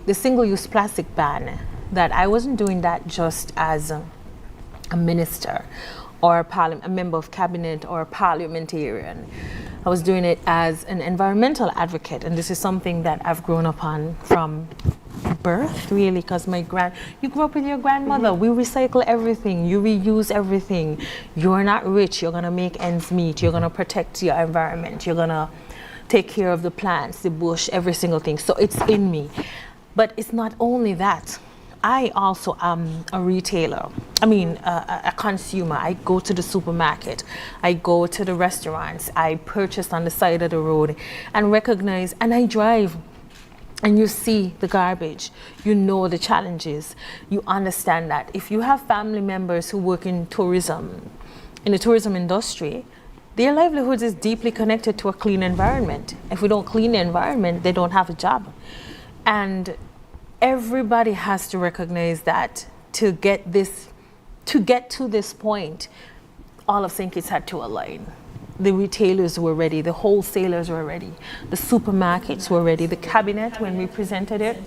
the single-use plastic ban, that I wasn't doing that just as a minister or a member of cabinet or a parliamentarian. I was doing it as an environmental advocate, and this is something that I've grown up on from birth, really, because you grew up with your grandmother. We recycle everything, you reuse everything. You're not rich, you're gonna make ends meet, you're gonna protect your environment, you're gonna take care of the plants, the bush, every single thing. So it's in me. But it's not only that. I also am a retailer. I mean, a consumer. I go to the supermarket. I go to the restaurants. I purchase on the side of the road and recognize, and I drive. And you see the garbage. You know the challenges. You understand that. If you have family members who work in tourism, in the tourism industry, their livelihoods is deeply connected to a clean environment. If we don't clean the environment, they don't have a job. And everybody has to recognize that to get to this point, all of St. Kitts had to align. The retailers were ready, the wholesalers were ready, the supermarkets were ready, the cabinet, when we presented it,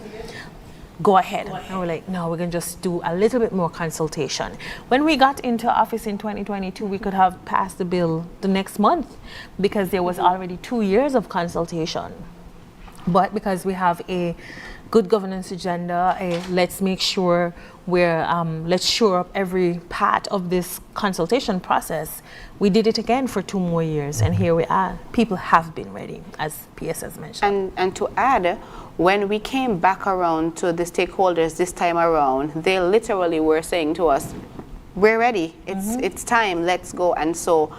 go ahead. And we're like, no, we're gonna just do a little bit more consultation. When we got into office in 2022, we could have passed the bill the next month because there was already 2 years of consultation. But because we have a good governance agenda, let's make sure let's shore up every part of this consultation process. We did it again for 2 more years, and here we are. People have been ready, as PS has mentioned. And to add, when we came back around to the stakeholders this time around, they literally were saying to us, we're ready, it's time, let's go. And so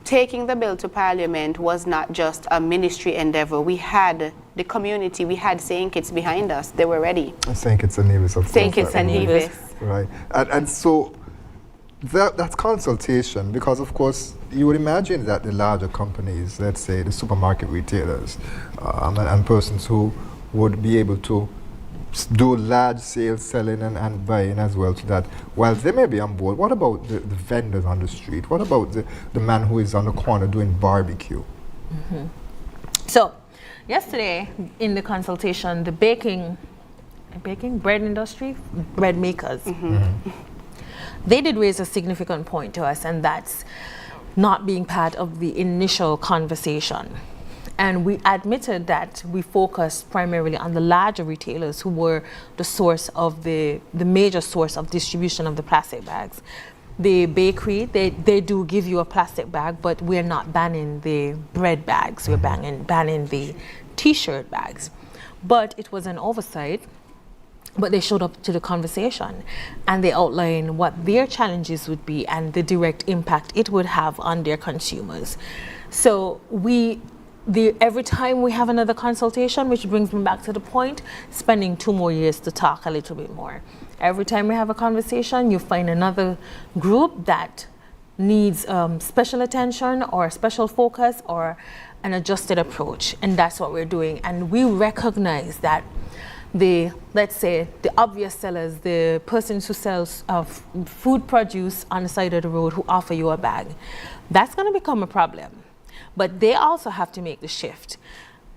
taking the bill to Parliament was not just a ministry endeavor. We had the community, we had St. Kitts behind us. They were ready. St. Kitts and Nevis, of course. St. Kitts and Nevis. Right. And so that's consultation, because of course you would imagine that the larger companies, let's say the supermarket retailers and persons who would be able to do large sales, selling and buying as well, so that while they may be on board, what about the vendors on the street? What about the man who is on the corner doing barbecue? So yesterday in the consultation, the baking bread industry, bread makers, they did raise a significant point to us, and that's not being part of the initial conversation. And we admitted that we focused primarily on the larger retailers who were the source of the major source of distribution of the plastic bags. The bakery, they do give you a plastic bag, but we're not banning the bread bags. We're banning the T-shirt bags. But it was an oversight. But they showed up to the conversation, and they outlined what their challenges would be and the direct impact it would have on their consumers. So every time we have another consultation, which brings me back to the point, spending 2 more years to talk a little bit more. Every time we have a conversation, you find another group that needs special attention or special focus or an adjusted approach, and that's what we're doing. And we recognize that let's say the obvious sellers, the persons who sell food produce on the side of the road who offer you a bag, that's going to become a problem. But they also have to make the shift.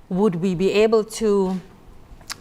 Would we be able to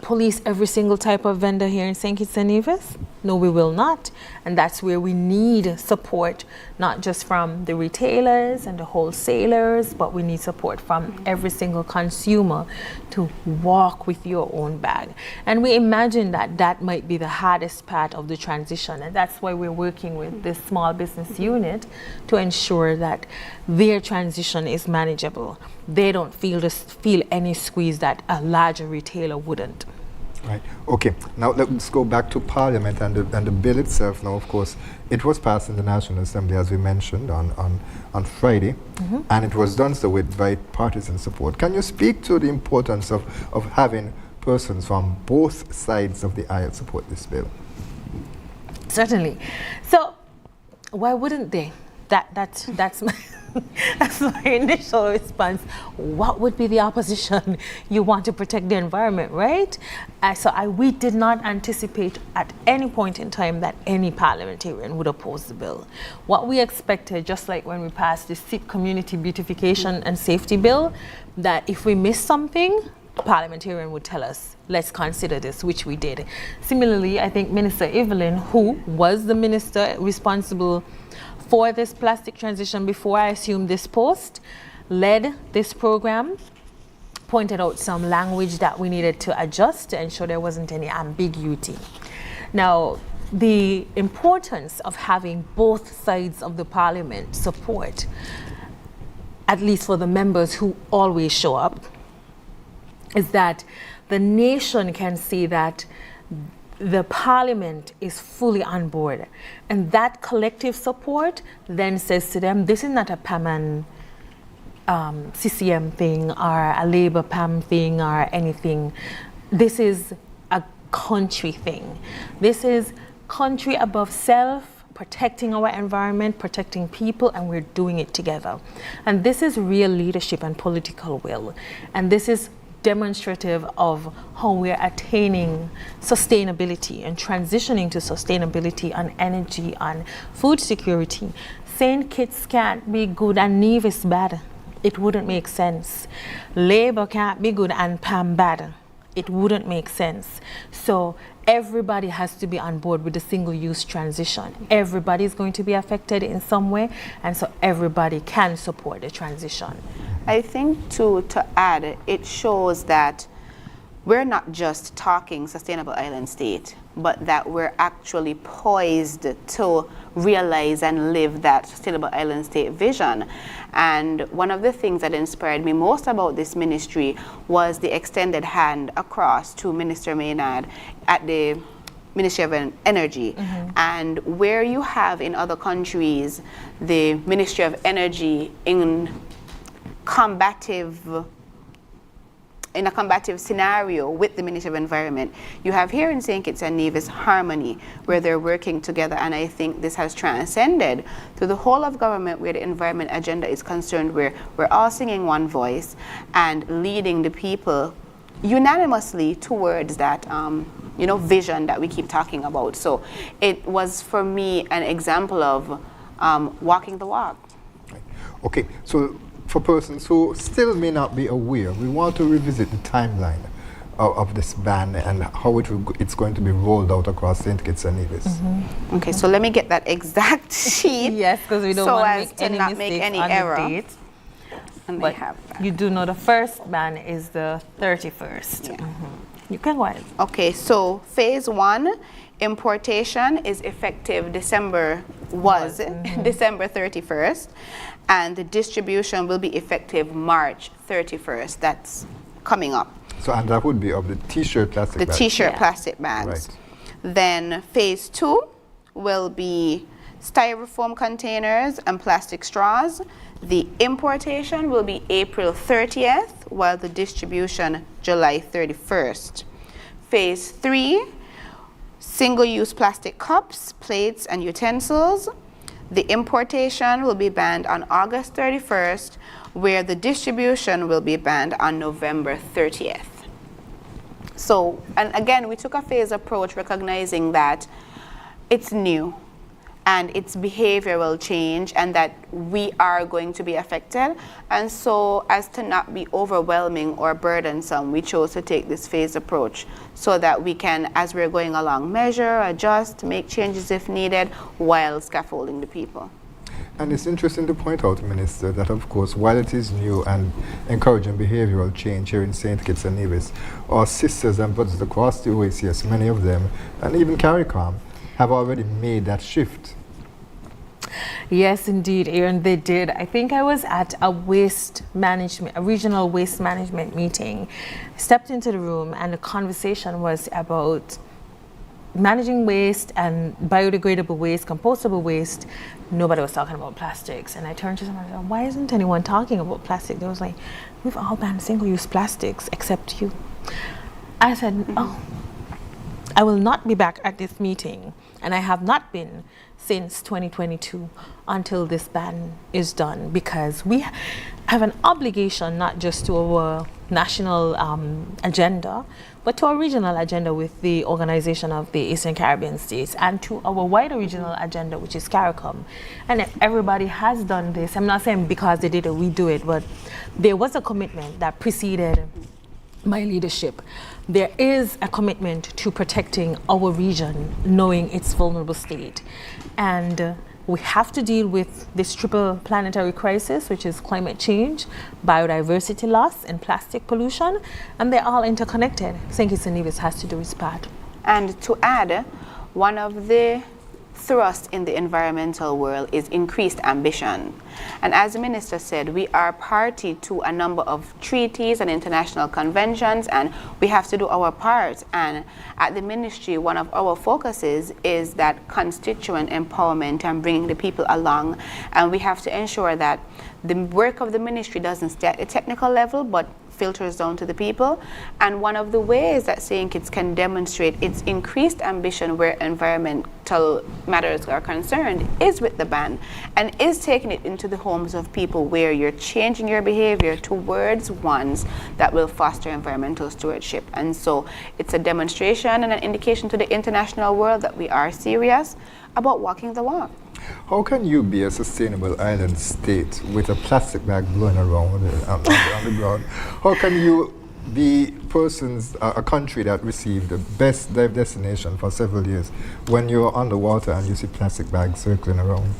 police every single type of vendor here in St. Kitts and Nevis? No, we will not. And that's where we need support, not just from the retailers and the wholesalers, but we need support from every single consumer to walk with your own bag. And we imagine that that might be the hardest part of the transition. And that's why we're working with this small business unit to ensure that their transition is manageable. They don't feel any squeeze that a larger retailer wouldn't. Right. Okay. Now let's go back to Parliament and the bill itself. Now, of course, it was passed in the National Assembly, as we mentioned, on Friday, and it was done so with bipartisan support. Can you speak to the importance of having persons from both sides of the aisle support this bill? Certainly. So, why wouldn't they? That's my that's my initial response. What would be the opposition? You want to protect the environment, right? We did not anticipate at any point in time that any parliamentarian would oppose the bill. What we expected, just like when we passed the SIP Community Beautification and Safety Bill, that if we missed something, the parliamentarian would tell us, let's consider this, which we did. Similarly, I think Minister Evelyn, who was the minister responsible for this plastic transition before I assumed this post, led this program, pointed out some language that we needed to adjust to ensure there wasn't any ambiguity. Now, the importance of having both sides of the parliament support, at least for the members who always show up, is that the nation can see that the parliament is fully on board. And that collective support then says to them, this is not a PAM and CCM thing or a Labour PAM thing or anything. This is a country thing. This is country above self, protecting our environment, protecting people, and we're doing it together. And this is real leadership and political will. And this is demonstrative of how we're attaining sustainability and transitioning to sustainability on energy, on food security. St. Kitts can't be good and Nevis bad. It wouldn't make sense. Labour can't be good and PAM bad. It wouldn't make sense. So everybody has to be on board with the single-use transition. Everybody is going to be affected in some way, and so everybody can support the transition. I think to add, it shows that we're not just talking sustainable island state, but that we're actually poised to realize and live that sustainable island state vision. And one of the things that inspired me most about this ministry was the extended hand across to Minister Maynard at the Ministry of Energy. And where you have in other countries the Ministry of Energy in a combative scenario with the Ministry of Environment, you have here in St. Kitts and Nevis harmony, where they're working together. And I think this has transcended to the whole of government, where the environment agenda is concerned, where we're all singing one voice and leading the people unanimously towards that vision that we keep talking about. So it was for me an example of walking the walk. Okay, so for persons who still may not be aware, we want to revisit the timeline of this ban and how it's going to be rolled out across St. Kitts and Nevis. Okay, so let me get that exact sheet. Yes, because we don't so want as to not make any error. Date. And But they have that. you do know the first ban is the 31st. Yeah. You can go ahead. Okay, so phase 1, importation is effective December 31st, and the distribution will be effective March 31st. That's coming up. So, and that would be of the t-shirt plastic bags. T-shirt Yeah. plastic bags. Right. Then phase 2 will be styrofoam containers and plastic straws. The importation will be April 30th, while the distribution July 31st. Phase 3, single-use plastic cups, plates, and utensils. The importation will be banned on August 31st, where the distribution will be banned on November 30th. So, and again, we took a phased approach, recognizing that it's new and it's behavioral change and that we are going to be affected. And so, as to not be overwhelming or burdensome, we chose to take this phased approach so that we can, as we're going along, measure, adjust, make changes if needed, while scaffolding the people. And it's interesting to point out, Minister, that of course, while it is new and encouraging behavioral change here in St. Kitts and Nevis, our sisters and brothers across the OACS, many of them, and even CARICOM, have already made that shift. Yes, indeed, Aaron, they did. I think I was at a regional waste management meeting, stepped into the room, and the conversation was about managing waste and biodegradable waste, compostable waste. Nobody was talking about plastics. And I turned to someone and said, why isn't anyone talking about plastic? They was like, we've all banned single-use plastics except you. I said, oh, I will not be back at this meeting, and I have not been since 2022 until this ban is done, because we have an obligation not just to our national agenda, but to our regional agenda with the Organization of the Eastern Caribbean States, and to our wider regional agenda, which is CARICOM. And everybody has done this. I'm not saying because they did it, we do it, but there was a commitment that preceded my leadership there is a commitment to protecting our region, knowing its vulnerable state. And we have to deal with this triple planetary crisis, which is climate change, biodiversity loss, and plastic pollution, and they're all interconnected. St. Kitts and Nevis has to do its part. And to add, one of the thrusts in the environmental world is increased ambition. And as the minister said, we are party to a number of treaties and international conventions, and we have to do our part. And at the ministry, one of our focuses is that constituent empowerment and bringing the people along. And we have to ensure that the work of the ministry doesn't stay at a technical level, but filters down to the people. And one of the ways that St. Kitts can demonstrate its increased ambition where environmental matters are concerned is with the ban, and is taking it into the homes of people where you're changing your behavior towards ones that will foster environmental stewardship. And so it's a demonstration and an indication to the international world that we are serious about walking the walk. How can you be a sustainable island state with a plastic bag blowing around on the ground? How can you be a country that received the best dive destination for several years when you're underwater and you see plastic bags circling around?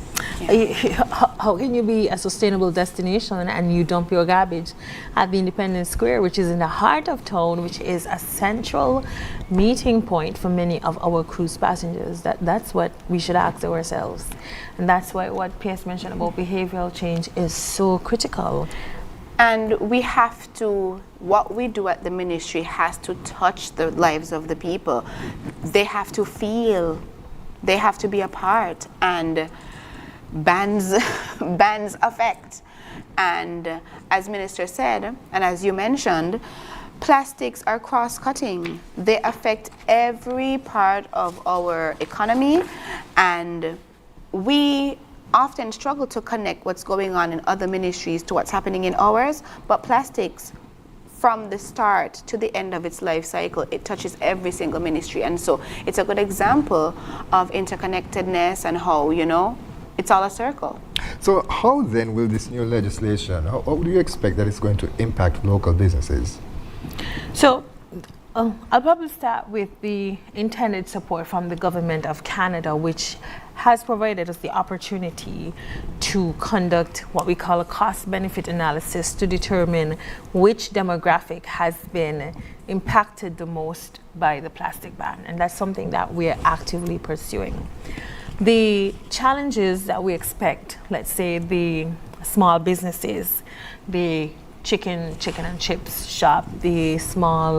How can you be a sustainable destination and you dump your garbage at the Independence Square, which is in the heart of town, which is a central meeting point for many of our cruise passengers? That's what we should ask ourselves. And that's why what Pierce mentioned about behavioral change is so critical. And we have to, what we do at the ministry has to touch the lives of the people. They have to feel, they have to be a part, and bans affect. And as Minister said, and as you mentioned, plastics are cross-cutting. They affect every part of our economy, and we often struggle to connect what's going on in other ministries to what's happening in ours, but plastics, from the start to the end of its life cycle, it touches every single ministry. And so it's a good example of interconnectedness and how, it's all a circle. So how then will this new legislation, how do you expect that it's going to impact local businesses? So I'll probably start with the intended support from the government of Canada, which has provided us the opportunity to conduct what we call a cost-benefit analysis to determine which demographic has been impacted the most by the plastic ban. And that's something that we're actively pursuing. The challenges that we expect, let's say the small businesses, the chicken and chips shop, the small,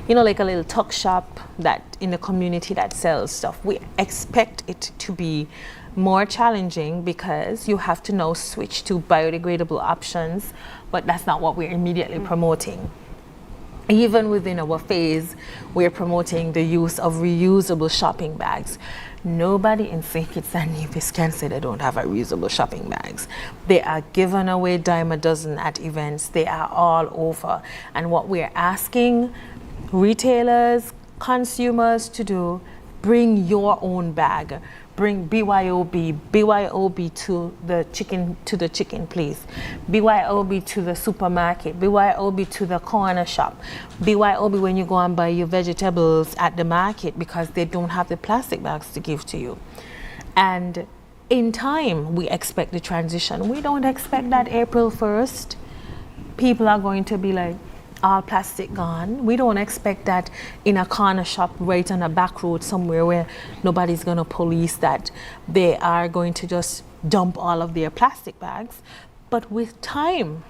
like a little tuck shop that in the community that sells stuff. We expect it to be more challenging because you have to now switch to biodegradable options, but that's not what we're immediately promoting. Even within our phase, we're promoting the use of reusable shopping bags. Nobody in St. Kitts and Nevis can say they don't have a reusable shopping bags. They are given away dime a dozen at events. They are all over. And what we're asking retailers, consumers to do, bring your own bag. Bring BYOB to the chicken place, BYOB to the supermarket, BYOB to the corner shop, BYOB when you go and buy your vegetables at the market because they don't have the plastic bags to give to you. And in time, we expect the transition. We don't expect that April 1st, people are going to be like, all plastic gone. We don't expect that in a corner shop right on a back road somewhere where nobody's going to police that they are going to just dump all of their plastic bags. But with time,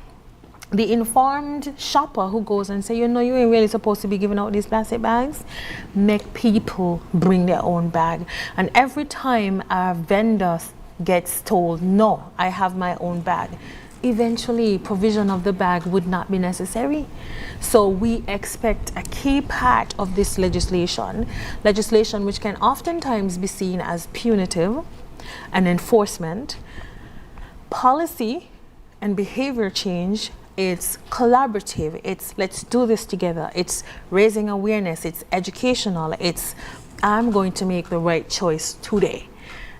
the informed shopper who goes and say, you ain't really supposed to be giving out these plastic bags, make people bring their own bag. And every time a vendor gets told, no, I have my own bag, eventually provision of the bag would not be necessary. So we expect a key part of this legislation which can oftentimes be seen as punitive and enforcement, policy and behavior change. It's collaborative, it's let's do this together, it's raising awareness, it's educational, it's I'm going to make the right choice today.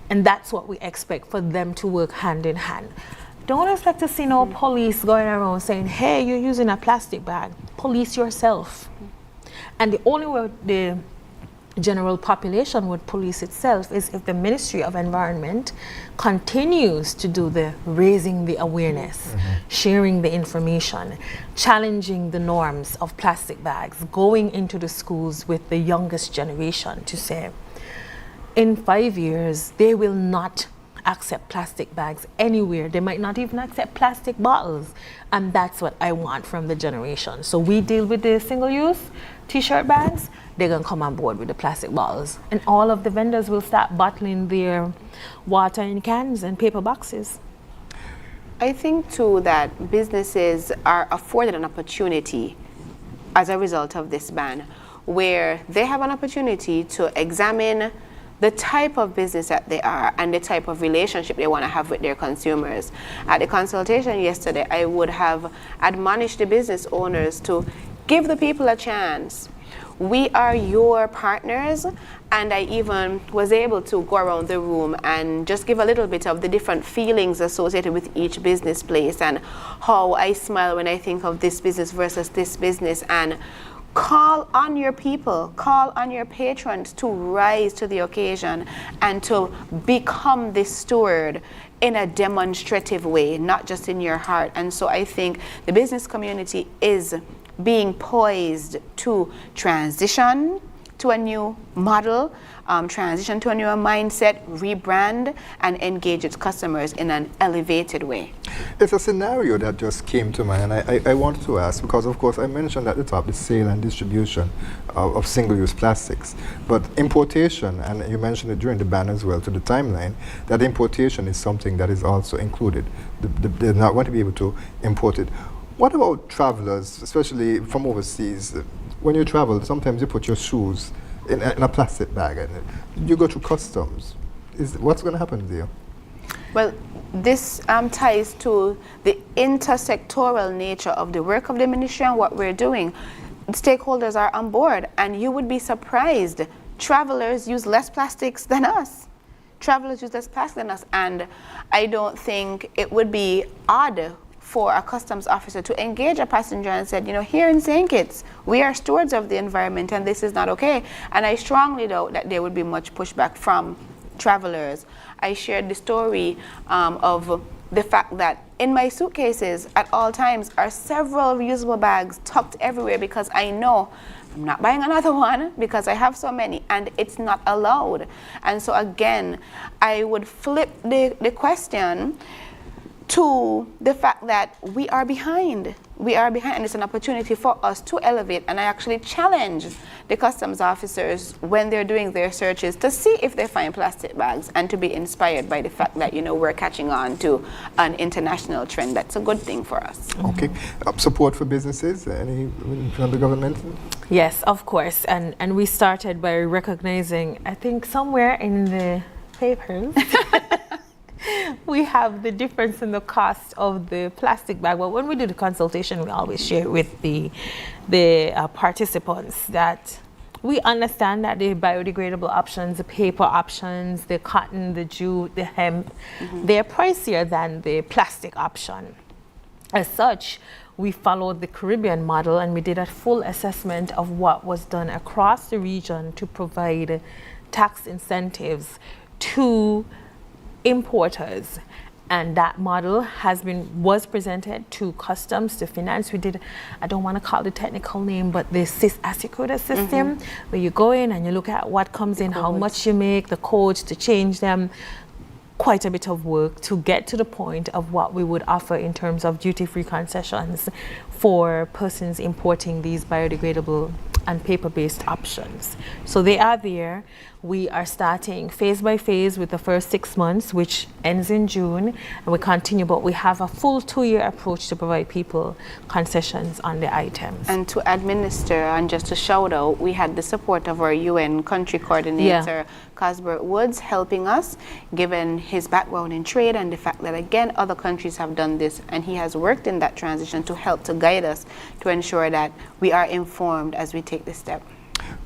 And that's what we expect for them to work hand in hand. Don't expect to see no police going around saying, hey, you're using a plastic bag. Police yourself. And the only way the general population would police itself is if the Ministry of Environment continues to do the raising the awareness, sharing the information, challenging the norms of plastic bags, going into the schools with the youngest generation to say, in 5 years, they will not accept plastic bags anywhere. They might not even accept plastic bottles. And that's what I want from the generation. So we deal with the single-use t-shirt bags. They're going to come on board with the plastic bottles. And all of the vendors will start bottling their water in cans and paper boxes. I think, too, that businesses are afforded an opportunity as a result of this ban, where they have an opportunity to examine the type of business that they are and the type of relationship they want to have with their consumers. At the consultation yesterday, I would have admonished the business owners to give the people a chance. We are your partners, and I even was able to go around the room and just give a little bit of the different feelings associated with each business place and how I smile when I think of this business versus this business, and call on your people, call on your patrons to rise to the occasion and to become this steward in a demonstrative way, not just in your heart. And so I think the business community is being poised to transition to a new model, transition to a newer mindset, rebrand, and engage its customers in an elevated way. It's a scenario that just came to mind, and I wanted to ask, because of course I mentioned at the top the sale and distribution of single-use plastics, but importation, and you mentioned it during the ban as well to the timeline, that importation is something that is also included. They're not going to be able to import it. What about travelers, especially from overseas? When you travel, sometimes you put your shoes in a plastic bag and you go through customs. What's going to happen there? Well, this ties to the intersectoral nature of the work of the ministry and what we're doing. Stakeholders are on board, and you would be surprised. Travelers use less plastics than us. Travelers use less plastic than us, and I don't think it would be odd for a customs officer to engage a passenger and said, you know, here in St. Kitts, we are stewards of the environment and this is not okay. And I strongly doubt that there would be much pushback from travelers. I shared the story of the fact that in my suitcases at all times are several reusable bags tucked everywhere because I know I'm not buying another one because I have so many and it's not allowed. And so again, I would flip the question to the fact that we are behind. We are behind, and it's an opportunity for us to elevate. And I actually challenge the customs officers when they're doing their searches to see if they find plastic bags and to be inspired by the fact that, you know, we're catching on to an international trend. That's a good thing for us. Okay. Support for businesses, any from the government? Yes, of course. And we started by recognizing, I think somewhere in the papers, we have the difference in the cost of the plastic bag. Well, when we do the consultation, we always share with the participants that we understand that the biodegradable options, the paper options, the cotton, the jute, the hemp, they're pricier than the plastic option. As such, we followed the Caribbean model and we did a full assessment of what was done across the region to provide tax incentives to importers, and that model was presented to customs, to finance. We did, I don't want to call the technical name, but the Asicuda system, where you go in and you look at what comes in, how much you make, the codes to change them. Quite a bit of work to get to the point of what we would offer in terms of duty-free concessions for persons importing these biodegradable and paper-based options. So they are there. We are starting phase by phase with the first 6 months, which ends in June, and we continue, but we have a full 2-year approach to provide people concessions on the items. And to administer, and just to shout out, we had the support of our UN country coordinator, Cosbert Woods, helping us, given his background in trade and the fact that, again, other countries have done this, and he has worked in that transition to help to guide us to ensure that we are informed as we take this step.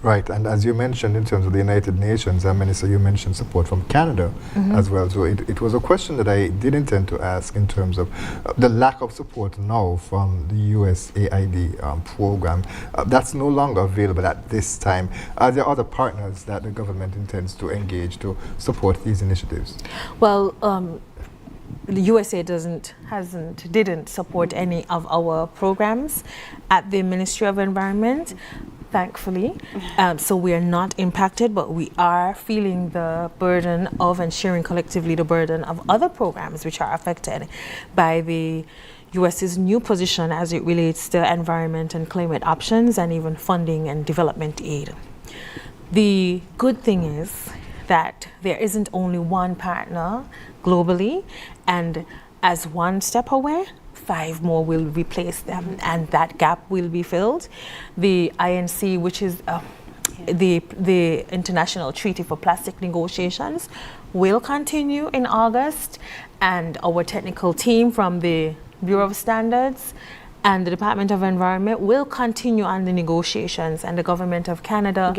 Right, and as you mentioned in terms of the United Nations, Minister, you mentioned support from Canada as well. So it was a question that I did intend to ask in terms of the lack of support now from the USAID program. That's no longer available at this time. Are there other partners that the government intends to engage to support these initiatives? Well, the USA didn't support any of our programs at the Ministry of Environment, thankfully. So we are not impacted, but we are feeling the burden of and sharing collectively the burden of other programs which are affected by the US's new position as it relates to environment and climate options and even funding and development aid. The good thing is that there isn't only one partner globally, and as one step away, 5 more will replace them, and that gap will be filled. The INC, which is the International Treaty for Plastic Negotiations, will continue in August, and our technical team from the Bureau of Standards and the Department of Environment will continue on the negotiations, and the Government of Canada,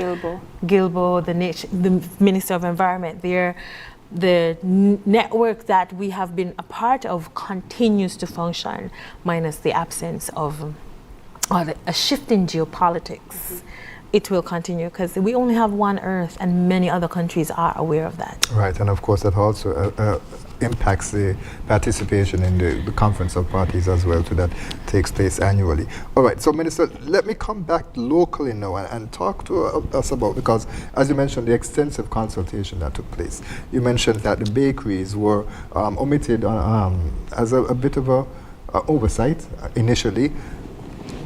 Guilbeault, the Minister of Environment, the network that we have been a part of continues to function, minus the absence of a shift in geopolitics. It will continue because we only have one Earth, and many other countries are aware of that. Right, and of course that also impacts the participation in the Conference of Parties as well, so that takes place annually. All right, so Minister, let me come back locally now and talk to us about, because as you mentioned, the extensive consultation that took place. You mentioned that the bakeries were omitted as a bit of a oversight initially.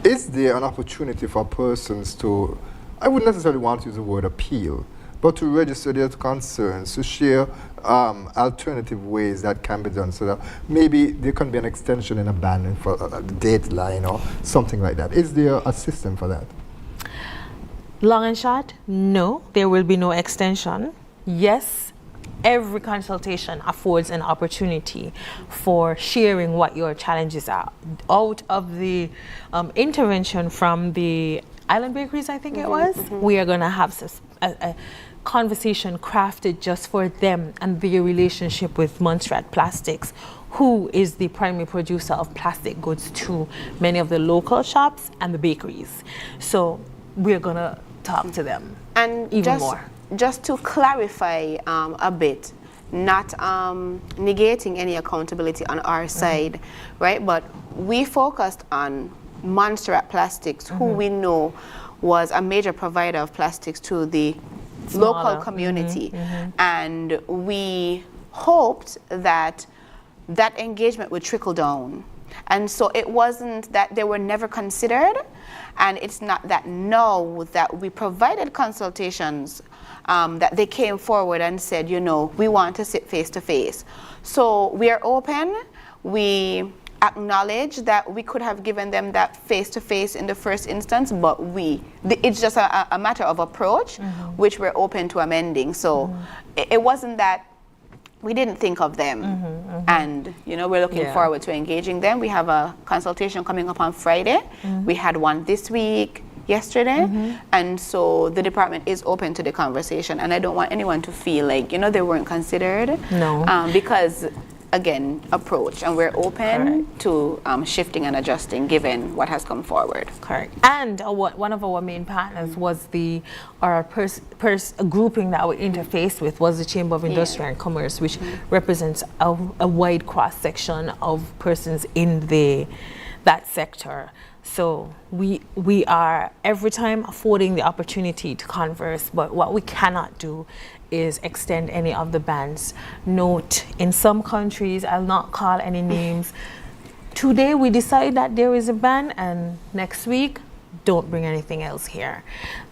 Is there an opportunity for persons to, I wouldn't necessarily want to use the word appeal, but to register their concerns, to share alternative ways that can be done, so that maybe there can be an extension in a ban for a deadline or something like that? Is there a system for that? Long and short, no, there will be no extension. Yes, every consultation affords an opportunity for sharing what your challenges are. Out of the intervention from the Island Bakeries, I think it was, we are going to have a conversation crafted just for them and their relationship with Montserrat Plastics, who is the primary producer of plastic goods to many of the local shops and the bakeries. So we're going to talk to them and even more. Just to clarify a bit, not negating any accountability on our side, right? But we focused on Montserrat Plastics, who we know was a major provider of plastics to the local community. And we hoped that that engagement would trickle down. And so it wasn't that they were never considered, and it's not that now that we provided consultations that they came forward and said, you know, we want to sit face to face. So we are open. We acknowledge that we could have given them that face to face in the first instance, but it's just a matter of approach, which we're open to amending. So it wasn't that we didn't think of them, and you know, we're looking forward to engaging them. We have a consultation coming up on Friday. We had one this week, yesterday, and so the department is open to the conversation, and I don't want anyone to feel like, you know, they weren't considered. No. Because again, approach, and we're open to shifting and adjusting given what has come forward. Correct. And one of our main partners was a grouping that we interfaced with was the Chamber of Industry and Commerce, which represents a wide cross-section of persons in that sector. So we are every time affording the opportunity to converse, but what we cannot do is extend any of the bans. Note, in some countries, I'll not call any names, today we decide that there is a ban, and next week, don't bring anything else here.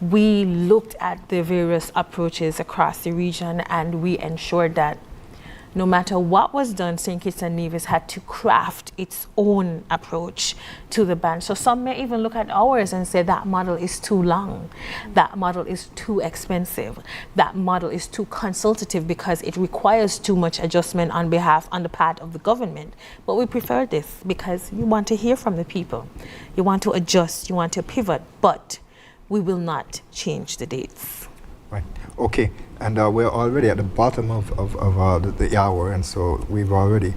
We looked at the various approaches across the region, and we ensured that no matter what was done, St. Kitts and Nevis had to craft its own approach to the ban. So some may even look at ours and say that model is too long, that model is too expensive, that model is too consultative because it requires too much adjustment on the part of the government. But we prefer this because you want to hear from the people. You want to adjust, you want to pivot, but we will not change the dates. Right. Okay. And we're already at the bottom of the hour, and so we've already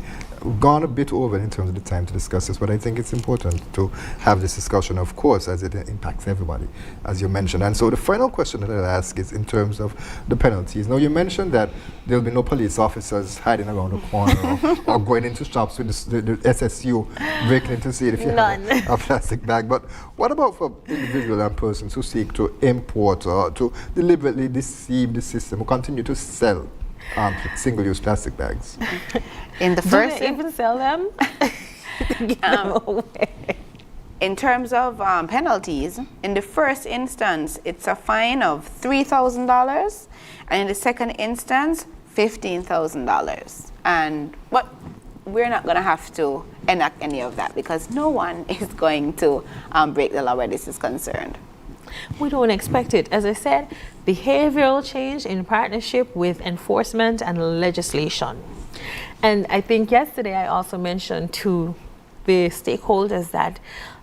gone a bit over in terms of the time to discuss this, but I think it's important to have this discussion, of course, as it impacts everybody, as you mentioned. And so the final question that I'll ask is in terms of the penalties. Now, you mentioned that there'll be no police officers hiding around the corner or going into shops with the SSU, breaking in to see if you have a plastic bag. But what about for individuals and persons who seek to import or to deliberately deceive the system, who continue to sell single-use plastic bags? In the first, do they even sell them? Give them away. In terms of penalties, in the first instance, it's a fine of $3,000, and in the second instance, $15,000. But we're not going to have to enact any of that because no one is going to break the law where this is concerned. We don't expect it. As I said, behavioral change in partnership with enforcement and legislation. And I think yesterday I also mentioned to the stakeholders that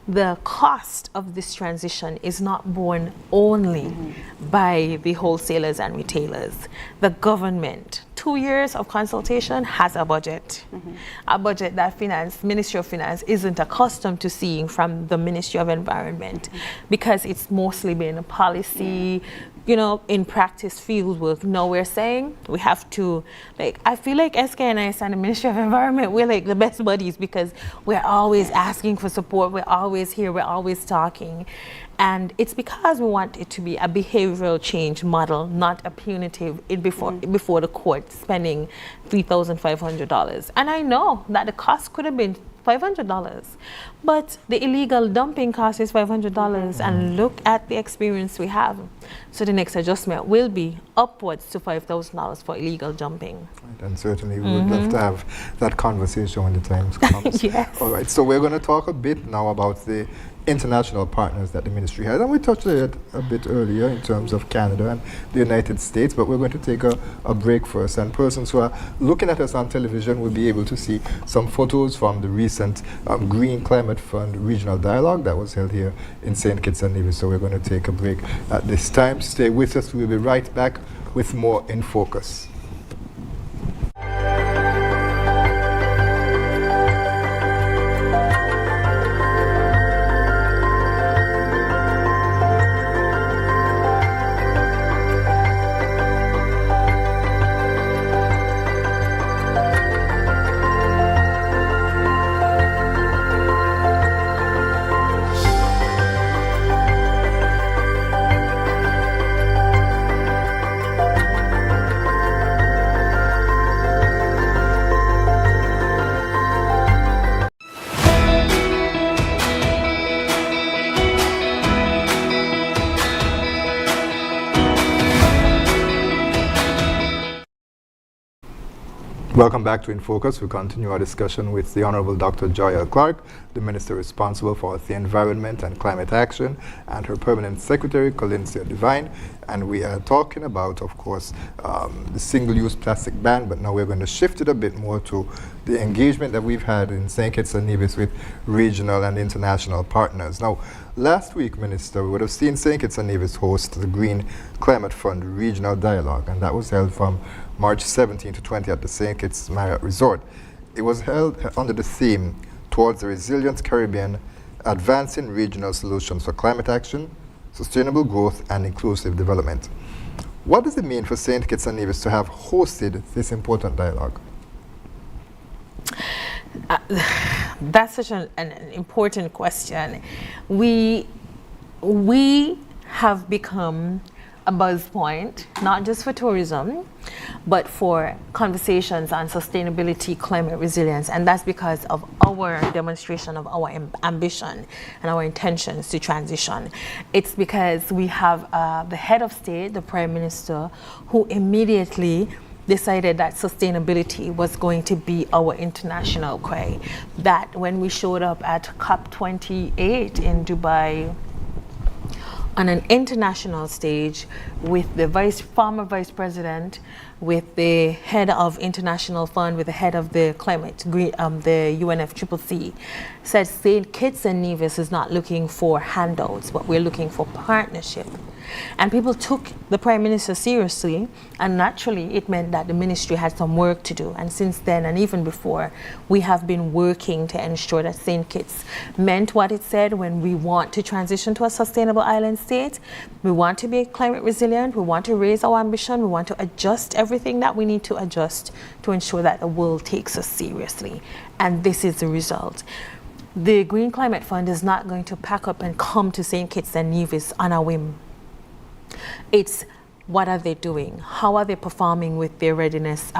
the cost of this transition is not borne only by the wholesalers and retailers. The government, 2 years of consultation, has a budget. A budget that Ministry of Finance isn't accustomed to seeing from the Ministry of Environment because it's mostly been a policy, in practice field work. Now we're saying we have to, I feel like SKNIS and the Ministry of Environment, we're like the best buddies because we're always asking for support, we're always here, we're always talking. And it's because we want it to be a behavioral change model, not a punitive before the court spending $3,500. And I know that the cost could have been $500, but the illegal dumping cost is $500, and look at the experience we have. So the next adjustment will be upwards to $5,000 for illegal dumping. Right, and certainly we would love to have that conversation when the time comes. Yes. All right, so we're going to talk a bit now about the international partners that the ministry has, and we touched on it a bit earlier in terms of Canada and the United States, but we're going to take a break first, and persons who are looking at us on television will be able to see some photos from the recent Green Climate Fund Regional Dialogue that was held here in St. Kitts and Nevis. So we're going to take a break at this time. Stay with us. We'll be right back with more In Focus. Welcome back to In Focus. We continue our discussion with the Honorable Dr. Joyelle Clarke, the Minister responsible for the Environment and Climate Action, and her Permanent Secretary, Colincia Levine. And we are talking about, of course, the single-use plastic ban, but now we're going to shift it a bit more to the engagement that we've had in St. Kitts and Nevis with regional and international partners. Now, last week, Minister, we would have seen St. Kitts and Nevis host the Green Climate Fund Regional Dialogue, and that was held from March 17 to 20 at the St. Kitts Marriott Resort. It was held under the theme, Towards the Resilient Caribbean, Advancing Regional Solutions for Climate Action, Sustainable Growth and Inclusive Development. What does it mean for St. Kitts and Nevis to have hosted this important dialogue? That's such an important question. We have become a buzz point, not just for tourism, but for conversations on sustainability, climate resilience, and that's because of our demonstration of our ambition and our intentions to transition. It's because we have the head of state, the Prime Minister, who immediately decided that sustainability was going to be our international cry. That when we showed up at COP28 in Dubai, on an international stage with the former vice president, with the head of international fund, with the head of the the UNFCCC, said St. Kitts and Nevis is not looking for handouts, but we're looking for partnership. And people took the Prime Minister seriously, and naturally it meant that the ministry had some work to do. And since then, and even before, we have been working to ensure that St. Kitts meant what it said when we want to transition to a sustainable island state. We want to be climate resilient, we want to raise our ambition, we want to adjust everything that we need to adjust to ensure that the world takes us seriously. And this is the result. The Green Climate Fund is not going to pack up and come to St. Kitts and Nevis on a whim. It's what are they doing? How are they performing with their readiness,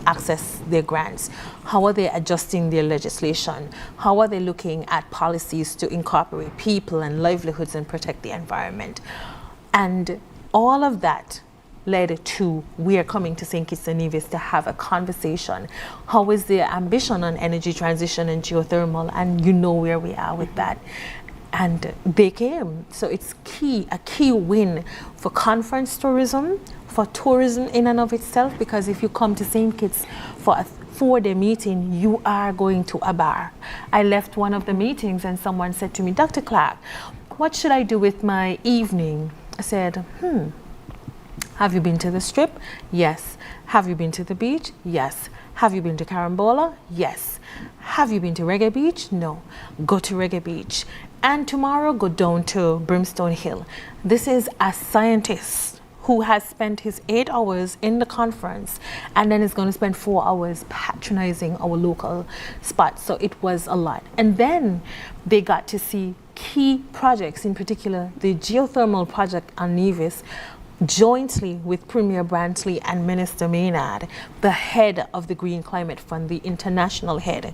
access their grants? How are they adjusting their legislation? How are they looking at policies to incorporate people and livelihoods and protect the environment? And all of that led to we are coming to St. Kitts and Nevis to have a conversation. How is their ambition on energy transition and geothermal? And you know where we are with that. And they came. So it's a key win for conference tourism, for tourism in and of itself, because if you come to St. Kitts for a 4-day meeting, you are going to a bar. I left one of the meetings and someone said to me, Dr. Clarke, what should I do with my evening? I said, have you been to the Strip? Yes. Have you been to the beach? Yes. Have you been to Carambola? Yes. Have you been to Reggae Beach? No. Go to Reggae Beach. And tomorrow go down to Brimstone Hill. This is a scientist who has spent his 8 hours in the conference and then is going to spend 4 hours patronizing our local spots. So it was a lot. And then they got to see key projects, in particular the geothermal project on Nevis, jointly with Premier Brantley and Minister Maynard, the head of the Green Climate Fund, the international head.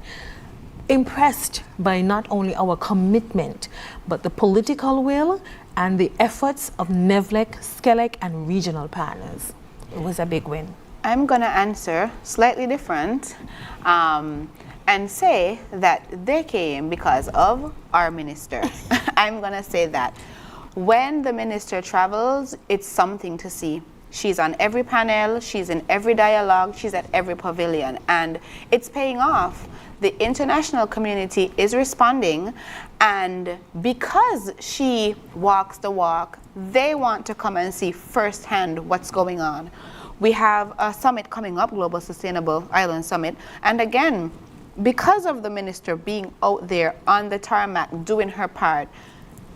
Impressed by not only our commitment, but the political will and the efforts of NEVLEC, SKLEC, and regional partners. It was a big win. I'm going to answer slightly different and say that they came because of our minister. I'm going to say that. When the minister travels, it's something to see. She's on every panel, she's in every dialogue, she's at every pavilion, and it's paying off. The international community is responding, and because she walks the walk, they want to come and see firsthand what's going on. We have a summit coming up, Global Sustainable Island Summit, and again, because of the minister being out there on the tarmac doing her part,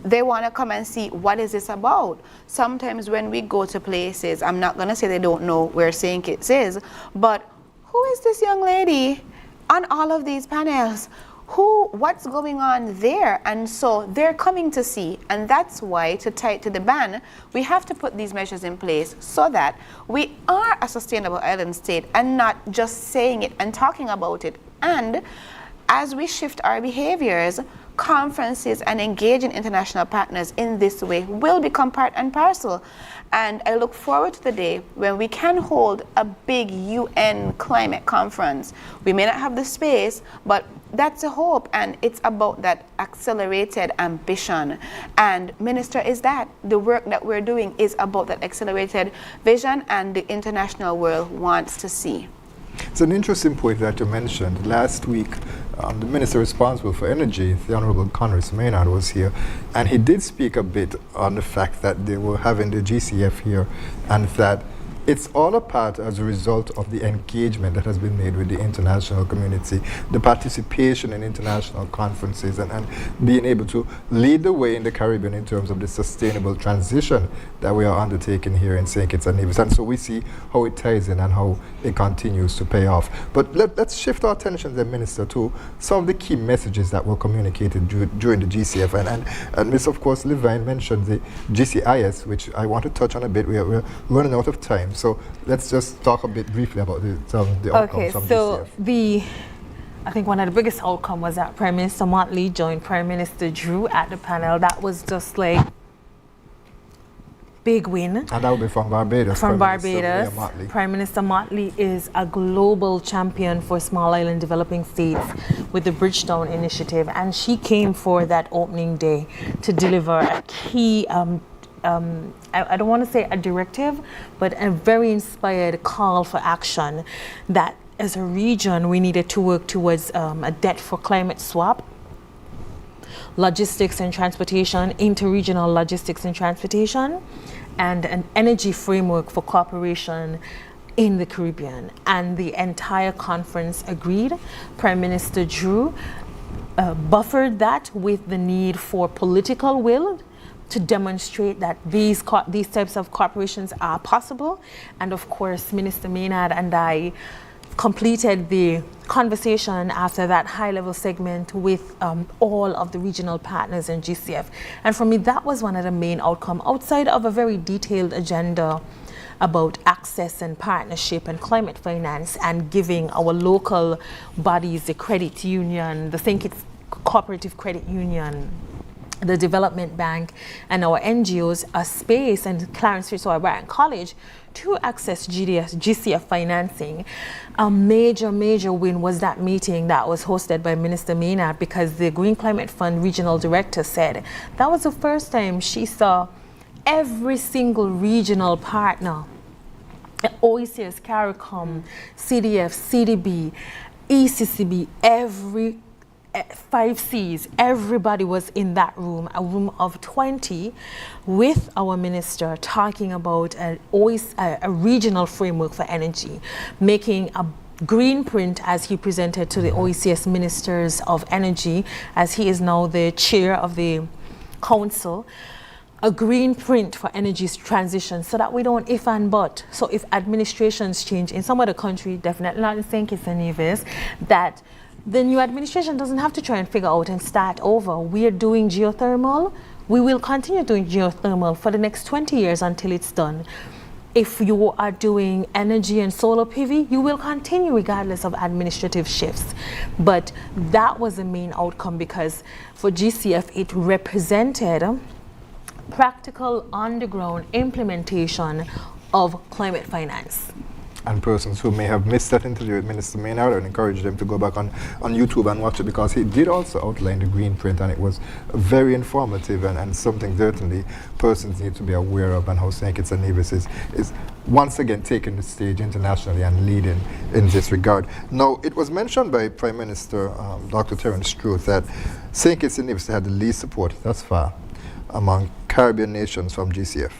they want to come and see what is this about. Sometimes when we go to places, I'm not going to say they don't know where St. Kitts is, but who is this young lady on all of these panels? What's going on there? And so they're coming to see, and that's why, to tie it to the ban, we have to put these measures in place so that we are a sustainable island state and not just saying it and talking about it. And as we shift our behaviors, conferences and engaging international partners in this way will become part and parcel. And I look forward to the day when we can hold a big UN climate conference. We may not have the space, but that's a hope, and it's about that accelerated ambition. And Minister, is that the work that we're doing is about that accelerated vision, and the international world wants to see. It's an interesting point that you mentioned. Last week, the minister responsible for energy, the Honorable Congress Maynard, was here, and he did speak a bit on the fact that they were having the GCF here, and that it's all a part as a result of the engagement that has been made with the international community, the participation in international conferences, and being able to lead the way in the Caribbean in terms of the sustainable transition that we are undertaking here in St. Kitts and Nevis. And so we see how it ties in and how it continues to pay off. But let's shift our attention then, Minister, to some of the key messages that were communicated during the GCF. And Ms. of course, Levine mentioned the GCIS, which I want to touch on a bit. We're running out of time. So let's just talk a bit briefly about the outcomes of GCF. I think one of the biggest outcomes was that Prime Minister Motley joined Prime Minister Drew at the panel. That was just like big win. And that will be from Barbados. From Barbados. Prime Minister Motley is a global champion for small island developing states with the Bridgetown initiative, and she came for that opening day to deliver a key I don't want to say a directive, but a very inspired call for action that as a region we needed to work towards a debt for climate swap, logistics and transportation, interregional logistics and transportation, and an energy framework for cooperation in the Caribbean. And the entire conference agreed. Prime Minister Drew buffered that with the need for political will to demonstrate that these types of corporations are possible. And of course, Minister Maynard and I completed the conversation after that high-level segment with all of the regional partners in GCF. And for me, that was one of the main outcomes, outside of a very detailed agenda about access and partnership and climate finance and giving our local bodies, the credit union, the Think It's Cooperative Credit Union, the Development Bank, and our NGOs a space, and Clarence Fitzroy College, to access GCF financing. A major win was that meeting that was hosted by Minister Maynard, because the Green Climate Fund regional director said that was the first time she saw every single regional partner, OECS, CARICOM, CDF, CDB, ECCB, every 5 Cs, everybody was in that room, a room of 20, with our minister talking about a regional framework for energy, making a green print as he presented to the OECS ministers of energy, as he is now the chair of the council, a green print for energy transition, so that we don't if and but. So if administrations change in some other country, definitely not in St. Kitts and Nevis, that the new administration doesn't have to try and figure out and start over. We are doing geothermal. We will continue doing geothermal for the next 20 years until it's done. If you are doing energy and solar PV, you will continue regardless of administrative shifts. But that was the main outcome, because for GCF, it represented practical on-the-ground implementation of climate finance. And persons who may have missed that interview with Minister Maynard, I would encourage them to go back on YouTube and watch it, because he did also outline the green print, and it was very informative and something certainly persons need to be aware of, and how St. Kitts and Nevis is once again taking the stage internationally and leading in this regard. Now, it was mentioned by Prime Minister Dr. Terence Stroud that St. Kitts and Nevis had the least support thus far among Caribbean nations from GCF.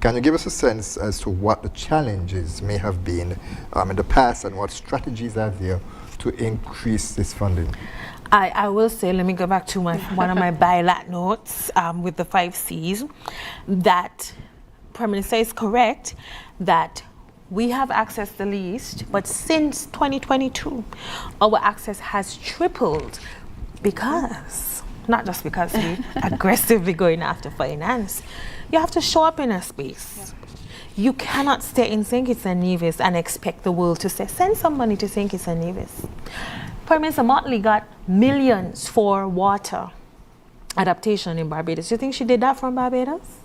Can you give us a sense as to what the challenges may have been in the past, and what strategies are there to increase this funding? I will say, let me go back to one of my bilat notes with the 5 Cs, that Prime Minister is correct that we have accessed the least, but since 2022, our access has tripled, because, not just because we aggressively going after finance, you have to show up in a space. Yeah. You cannot stay in St. Kitts and Nevis and expect the world to say, send some money to St. Kitts and Nevis. Prime Minister Motley got millions for water adaptation in Barbados. Do you think she did that from Barbados?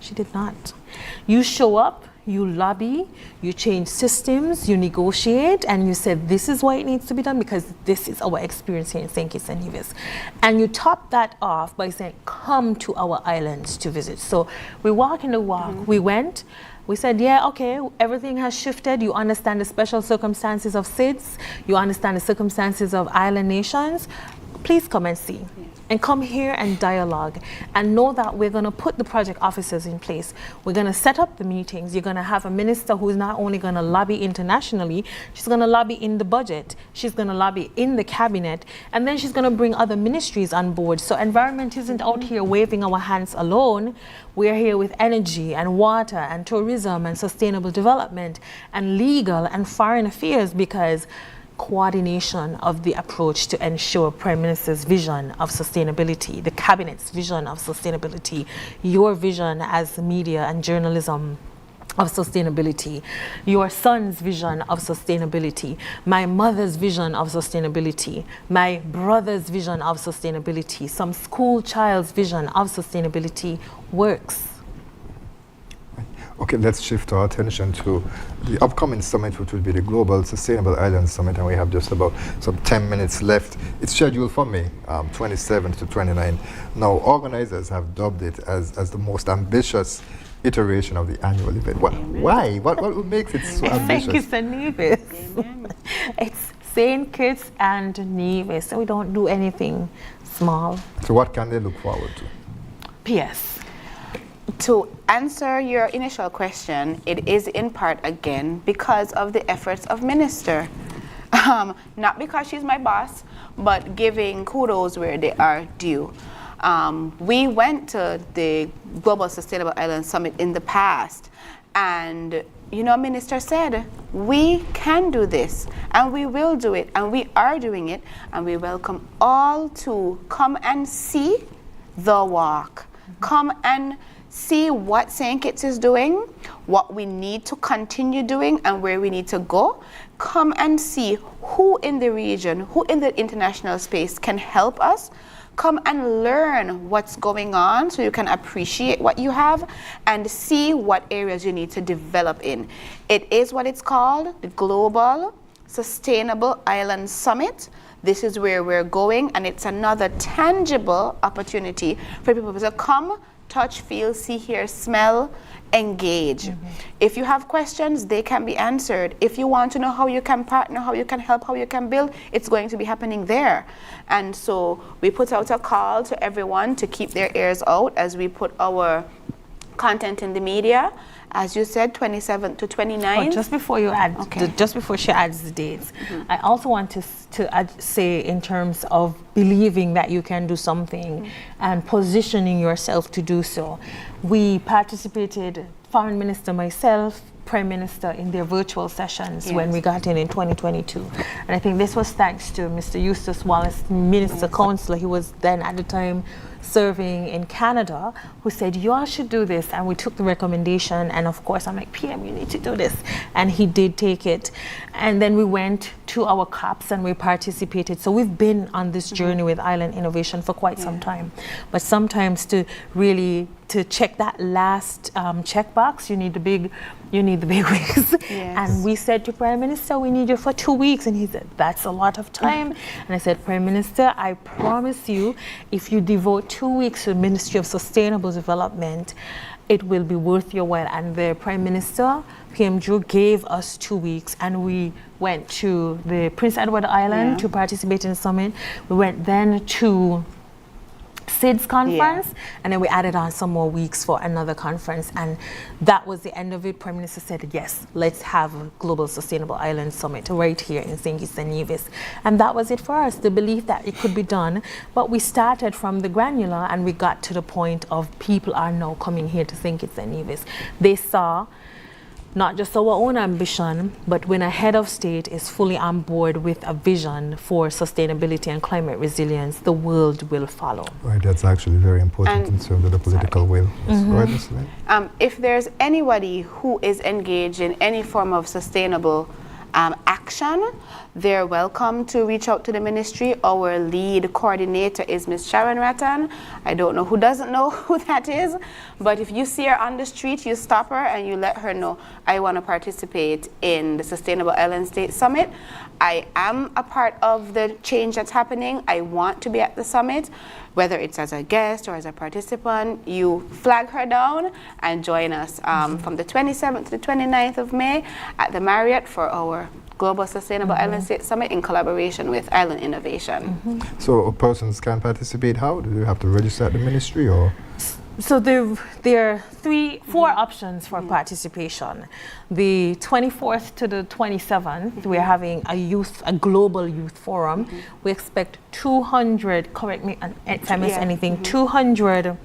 She did not. You show up, you lobby, you change systems, you negotiate, and you said this is why it needs to be done, because this is our experience here in St. Kitts and Nevis. And you top that off by saying, come to our islands to visit. So we walk in the walk. We went, we said, yeah, okay, everything has shifted. You understand the special circumstances of SIDS. You understand the circumstances of island nations. Please come and see. And come here and dialogue, and know that we're going to put the project officers in place. We're going to set up the meetings. You're going to have a minister who's not only going to lobby internationally, she's going to lobby in the budget, she's going to lobby in the cabinet, and then she's going to bring other ministries on board. So environment isn't out here waving our hands alone. We're here with energy and water and tourism and sustainable development and legal and foreign affairs, because coordination of the approach to ensure Prime Minister's vision of sustainability, the Cabinet's vision of sustainability, your vision as media and journalism of sustainability, your son's vision of sustainability, my mother's vision of sustainability, my brother's vision of sustainability, some school child's vision of sustainability works. Okay, let's shift our attention to the upcoming summit, which will be the Global Sustainable Island Summit, and we have just about some 10 minutes left. It's scheduled for May 27th to 29th. Now, organizers have dubbed it as the most ambitious iteration of the annual event. Why? What makes it so ambitious? St. Kitts and Nevis. It's St. Kitts and Nevis, so we don't do anything small. So what can they look forward to? P.S. To answer your initial question, it is in part, again, because of the efforts of Minister. Not because she's my boss, but giving kudos where they are due. We went to the Global Sustainable Island Summit in the past, and Minister said, we can do this, and we will do it, and we are doing it, and we welcome all to come and see the walk. Come and see what St. Kitts is doing, what we need to continue doing, and where we need to go. Come and see who in the region, who in the international space can help us. Come and learn what's going on so you can appreciate what you have and see what areas you need to develop in. It is what it's called, the Global Sustainable Island Summit. This is where we're going, and it's another tangible opportunity for people to come, touch, feel, see, hear, smell, engage. If you have questions, they can be answered. If you want to know how you can partner, how you can help, how you can build, it's going to be happening there. And so we put out a call to everyone to keep their ears out as we put our content in the media. As you said, 27th to 29th. Oh, just before you add, just before she adds the dates, I also want to say in terms of believing that you can do something and positioning yourself to do so. We participated, Foreign Minister, myself, Prime Minister, in their virtual sessions when we got in 2022. And I think this was thanks to Mr. Eustace Wallace, Minister Councillor. He was then at the time serving in Canada, who said, you all should do this. And we took the recommendation. And of course, I'm like, PM, you need to do this. And he did take it. And then we went to our COPs and we participated. So we've been on this journey with island innovation for quite some time. But sometimes to check that last checkbox, you need the big wigs. And we said to Prime Minister, we need you for 2 weeks. And he said, that's a lot of time. And I said, Prime Minister, I promise you, if you devote 2 weeks to the Ministry of Sustainable Development, it will be worth your while. And the Prime Minister, PM Drew, gave us 2 weeks, and we went to the Prince Edward Island to participate in the summit. We went then to SIDS conference, and then we added on some more weeks for another conference, and that was the end of it. Prime Minister said, yes, let's have a Global Sustainable Island Summit right here in St. Kitts and Nevis. And that was it for us, the belief that it could be done. But we started from the granular, and we got to the point of people are now coming here to St. Kitts and Nevis. They saw not just our own ambition, but when a head of state is fully on board with a vision for sustainability and climate resilience, the world will follow. Right, that's actually very important in terms of the political will. Right, Ms. Levine? If there's anybody who is engaged in any form of sustainable action, they're welcome to reach out to the ministry. Our lead coordinator is Ms. Sharon Rattan. I don't know who doesn't know who that is, but if you see her on the street, you stop her and you let her know, I want to participate in the Sustainable Island State Summit. I am a part of the change that's happening. I want to be at the summit, whether it's as a guest or as a participant. You flag her down and join us from the 27th to the 29th of May at the Marriott for our Global Sustainable Island State Summit in collaboration with Island Innovation. So persons can participate how? Do you have to register at the ministry or? So there are four options for participation. The 24th to the 27th, we're having a global youth forum. We expect 200, correct me if I miss anything, 200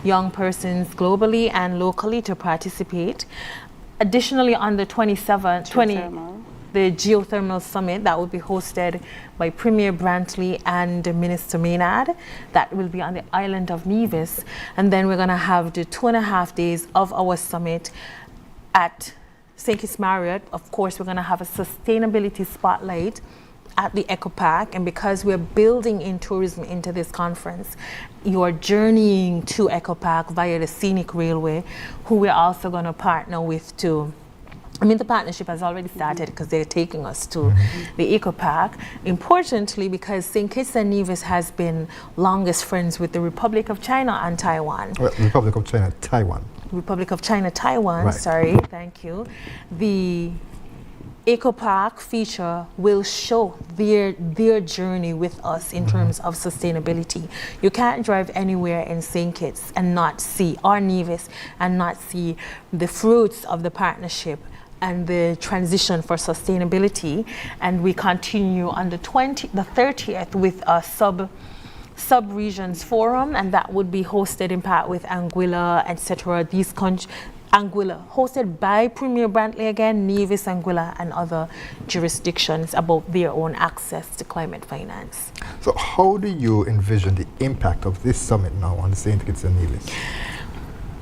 young persons globally and locally to participate. Additionally, on the 27th, the Geothermal Summit that will be hosted by Premier Brantley and Minister Maynard. That will be on the island of Nevis. And then we're going to have the 2.5 days of our summit at St. Kitts Marriott. Of course, we're going to have a sustainability spotlight at the Eco Park, and because we're building in tourism into this conference, you're journeying to Eco Park via the Scenic Railway, who we're also going to partner with to. I mean, the partnership has already started because they're taking us to the Eco Park. Importantly, because St. Kitts and Nevis has been longest friends with the Republic of China and Taiwan. Well, Republic of China, Taiwan. Republic of China, Taiwan, Right. sorry, thank you. The Eco Park feature will show their journey with us in terms of sustainability. You can't drive anywhere in St. Kitts and not see, or Nevis, and not see the fruits of the partnership and the transition for sustainability. And we continue on the 30th with a sub-regions forum, and that would be hosted in part with Anguilla, etc. These Anguilla, hosted by Premier Brantley again, Nevis, Anguilla, and other jurisdictions about their own access to climate finance. So how do you envision the impact of this summit now on St. Kitts and Nevis?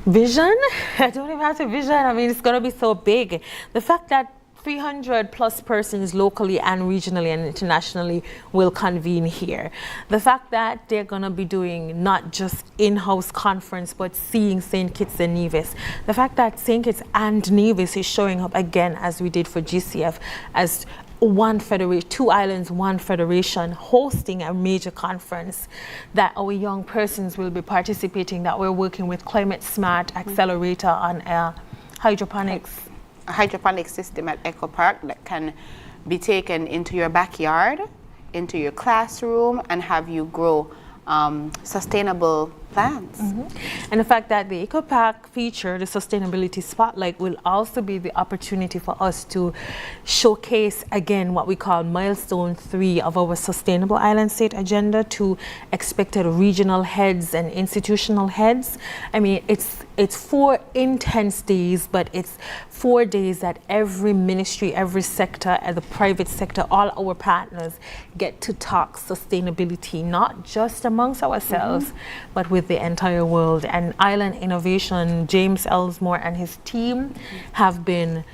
Vision? I don't even have to vision. I mean, it's going to be so big. The fact that 300 plus persons locally and regionally and internationally will convene here. The fact that they're going to be doing not just in-house conference, but seeing St. Kitts and Nevis. The fact that St. Kitts and Nevis is showing up again, as we did for GCF, as one federation, 2 islands, 1 federation, hosting a major conference, that our young persons will be participating, that we're working with Climate Smart Accelerator on hydroponics. A hydroponic system at Eco Park that can be taken into your backyard, into your classroom, and have you grow sustainable plants. And the fact that the Eco Park feature, the sustainability spotlight, will also be the opportunity for us to showcase again what we call milestone 3 of our sustainable island state agenda to expected regional heads and institutional heads. I mean, it's 4 intense days, but it's 4 days that every ministry, every sector, and the private sector, all our partners get to talk sustainability, not just amongst ourselves, but with the entire world. And Island Innovation, James Ellsmore and his team have been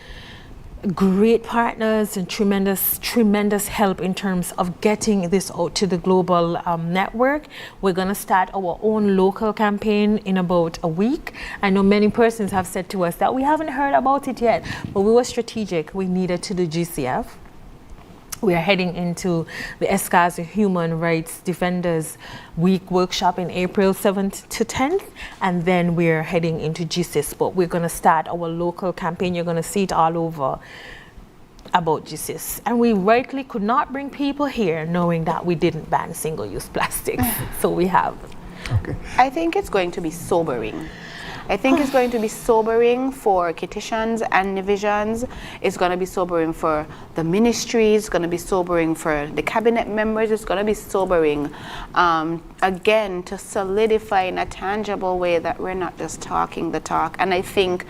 great partners and tremendous help in terms of getting this out to the global network. We're going to start our own local campaign in about a week. I know many persons have said to us that we haven't heard about it yet, but we were strategic. We needed to do GCF. We are heading into the SKNIS Human Rights Defenders Week workshop in April 7th to 10th, and then we're heading into GCIS. But we're going to start our local campaign. You're going to see it all over about GCIS. And we rightly could not bring people here knowing that we didn't ban single-use plastics. So we have. Okay. I think it's going to be sobering. I think it's going to be sobering for Kittitians and Nevisians. It's going to be sobering for the ministries. It's going to be sobering for the cabinet members. It's going to be sobering, again, to solidify in a tangible way that we're not just talking the talk. And I think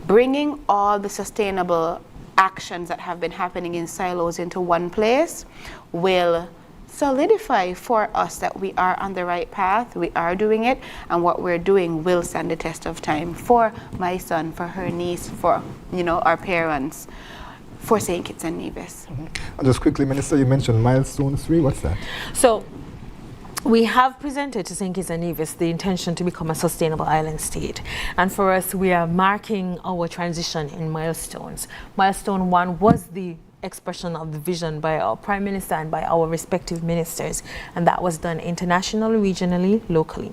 bringing all the sustainable actions that have been happening in silos into one place will solidify for us that we are on the right path, we are doing it, and what we're doing will stand the test of time for my son, for her niece, for our parents, for St. Kitts and Nevis. And just quickly, Minister, you mentioned milestone 3. What's that? So we have presented to St. Kitts and Nevis the intention to become a sustainable island state. And for us, we are marking our transition in milestones. Milestone 1 was the expression of the vision by our Prime Minister and by our respective ministers, and that was done internationally, regionally, locally.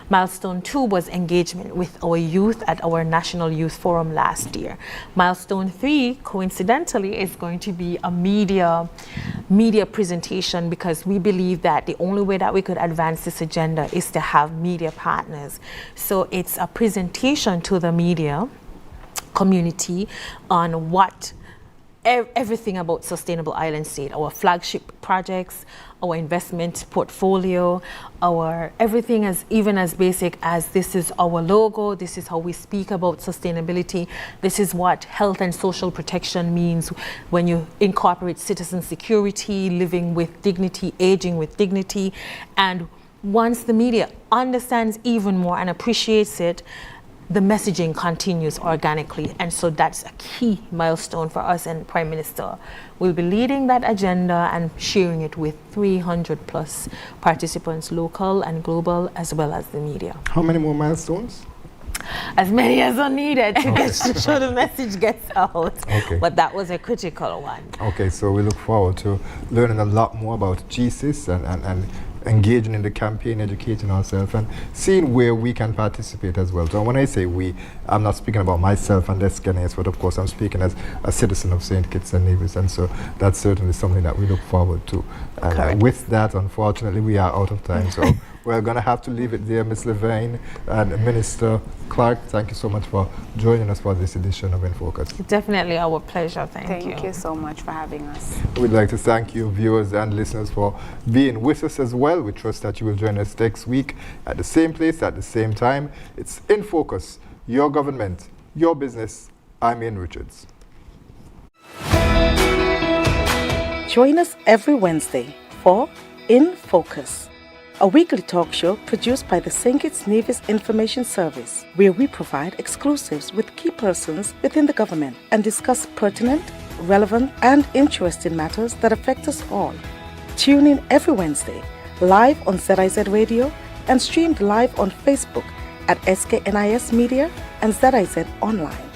Milestone 2 was engagement with our youth at our National Youth Forum last year. Milestone 3, coincidentally, is going to be a media presentation, because we believe that the only way that we could advance this agenda is to have media partners. So it's a presentation to the media community on what everything about Sustainable Island State, our flagship projects, our investment portfolio, our everything even as basic as this is our logo, this is how we speak about sustainability, this is what health and social protection means when you incorporate citizen security, living with dignity, aging with dignity. And once the media understands even more and appreciates it, the messaging continues organically. And so that's a key milestone for us, and Prime Minister will be leading that agenda and sharing it with 300 plus participants, local and global, as well as the media. How many more milestones? As many as are needed to show the message gets out. Okay. But that was a critical one. Okay, so we look forward to learning a lot more about GSIS and engaging in the campaign, educating ourselves, and seeing where we can participate as well. So when I say we, I'm not speaking about myself and SKNIS, but of course I'm speaking as a citizen of St. Kitts and Nevis, and so that's certainly something that we look forward to. And with that, unfortunately, we are out of time, so we're going to have to leave it there. Ms. Levine and Minister Clarke, thank you so much for joining us for this edition of InFocus. Definitely our pleasure. Thank you. Thank you so much for having us. We'd like to thank you, viewers and listeners, for being with us as well. We trust that you will join us next week at the same place, at the same time. It's InFocus, your government, your business. I'm Ian Richards. Join us every Wednesday for InFocus, a weekly talk show produced by the St. Kitts Nevis Information Service, where we provide exclusives with key persons within the government and discuss pertinent, relevant, and interesting matters that affect us all. Tune in every Wednesday, live on ZIZ Radio and streamed live on Facebook at SKNIS Media and ZIZ Online.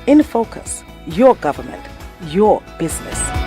InFocus, your government, your business.